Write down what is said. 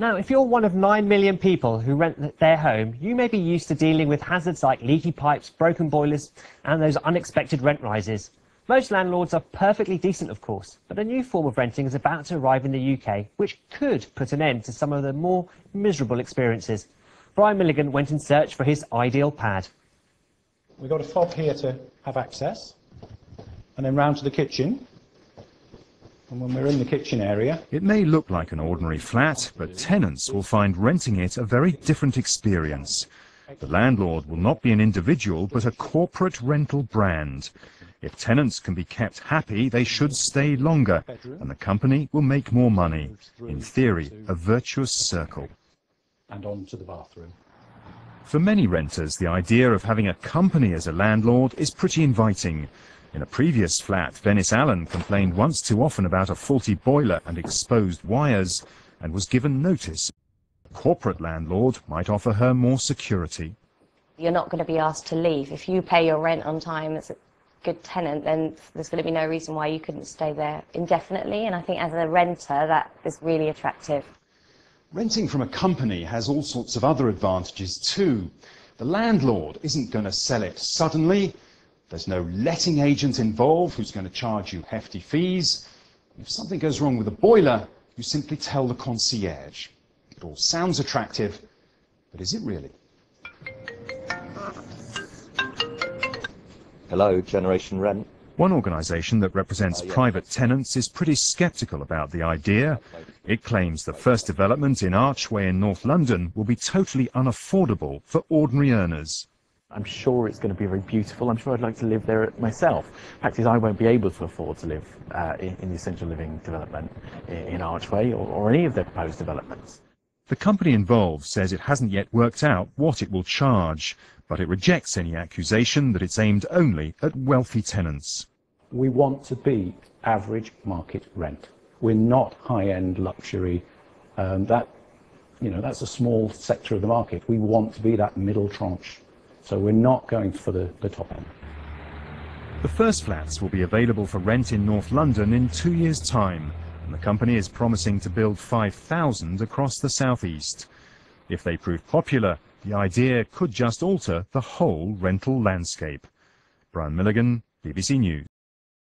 Now, if you're one of 9 million people who rent their home, you may be used to dealing with hazards like leaky pipes, broken boilers, and those unexpected rent rises. Most landlords are perfectly decent, of course, but a new form of renting is about to arrive in the UK, which could put an end to some of the more miserable experiences. Brian Milligan went in search for his ideal pad. We've got a fob here to have access, and then round to the kitchen. And when we're in the kitchen area... It may look like an ordinary flat, but tenants will find renting it a very different experience. The landlord will not be an individual, but a corporate rental brand. If tenants can be kept happy, they should stay longer, and the company will make more money. In theory, a virtuous circle. And on to the bathroom. For many renters, the idea of having a company as a landlord is pretty inviting. In a previous flat, Venice Allen complained once too often about a faulty boiler and exposed wires, and was given notice. A corporate landlord might offer her more security. You're not going to be asked to leave. If you pay your rent on time as a good tenant, then there's going to be no reason why you couldn't stay there indefinitely, and I think as a renter that is really attractive. Renting from a company has all sorts of other advantages too. The landlord isn't going to sell it suddenly. There's no letting agent involved who's going to charge you hefty fees. If something goes wrong with the boiler, you simply tell the concierge. It all sounds attractive, but is it really? Hello, Generation Rent. One organisation that represents private tenants is pretty sceptical about the idea. It claims the first development in Archway in North London will be totally unaffordable for ordinary earners. I'm sure it's going to be very beautiful. I'm sure I'd like to live there myself. The fact is, I won't be able to afford to live in the essential living development in Archway or any of their proposed developments. The company involved says it hasn't yet worked out what it will charge, but it rejects any accusation that it's aimed only at wealthy tenants. We want to be average market rent. We're not high-end luxury. That's a small sector of the market. We want to be that middle tranche. So we're not going for the top end. The first flats will be available for rent in North London in 2 years' time, and the company is promising to build 5,000 across the southeast. If they prove popular, the idea could just alter the whole rental landscape. Brian Milligan, BBC News.